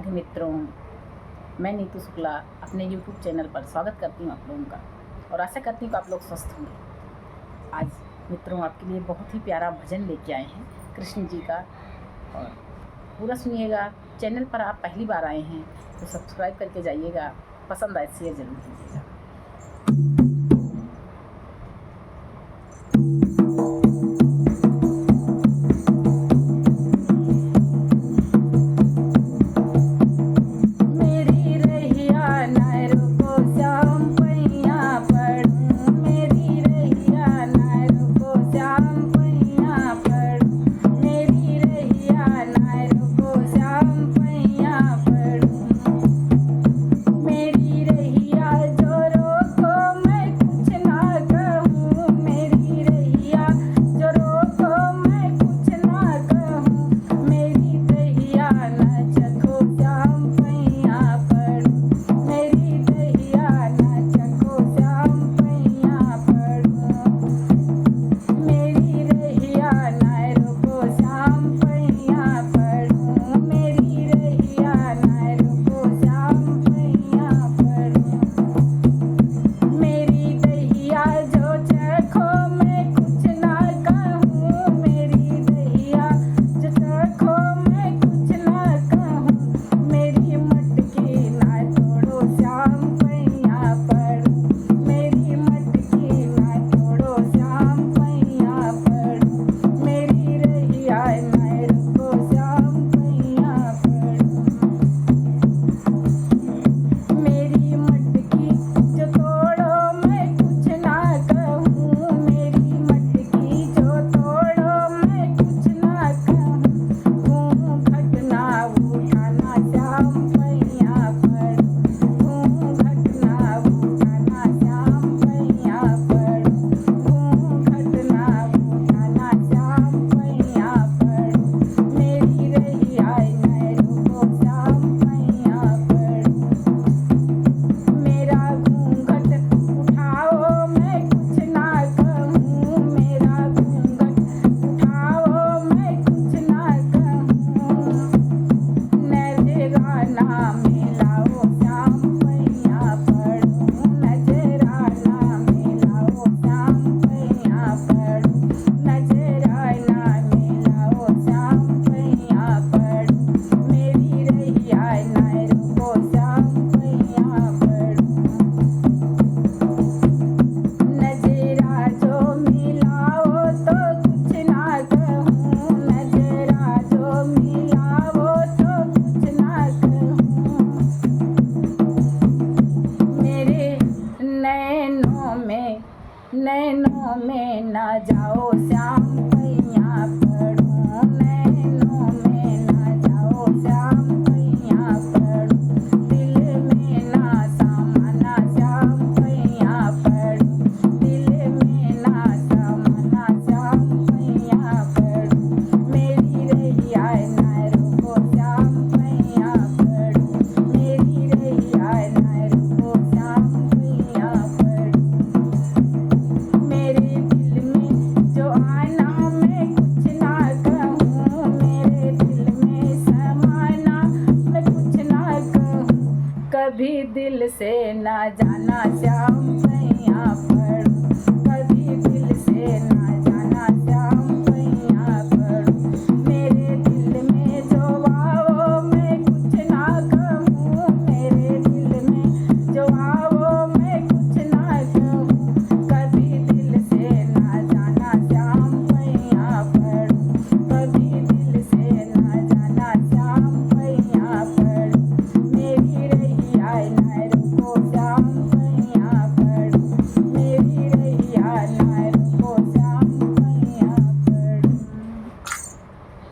राधे मित्रों, मैं नीतू शुक्ला अपने यूट्यूब चैनल पर स्वागत करती हूँ आप लोगों का और आशा करती हूँ कि आप लोग स्वस्थ होंगे। आज मित्रों आपके लिए बहुत ही प्यारा भजन लेके आए हैं कृष्ण जी का, और पूरा सुनिएगा। चैनल पर आप पहली बार आए हैं तो सब्सक्राइब करके जाइएगा, पसंद आए शेयर जरूर कीजिएगा। नैनों में न जाओ श्याम पैया पड़ो, नैनों में न जाओ श्याम पैया पड़ो, दिल में ना समाना श्याम पैया पड़ो, दिल में ना समाना श्याम पैया पड़ो, मेरी रैया न रुको श्याम पैया पड़ो, मेरी रैया न रुको श्याम पैया पड़ो। मेरे दिल में जो आना मैं कुछ ना कहूँ, मेरे दिल में समाना मैं कुछ ना कहूँ, कभी दिल से ना जाना श्याम पैया पड़ो, कभी दिल से ना जाना श्याम पैया पड़ो, मेरे दिल में जो आओ मैं कुछ ना कहूँ, मेरे दिल में जो आओ मैं कुछ ना कहूँ, कभी दिल से ना जाना श्याम पैया पड़ो, कभी दिल से ना जाना श्याम पैया पड़ो, मेरी रैया न रुको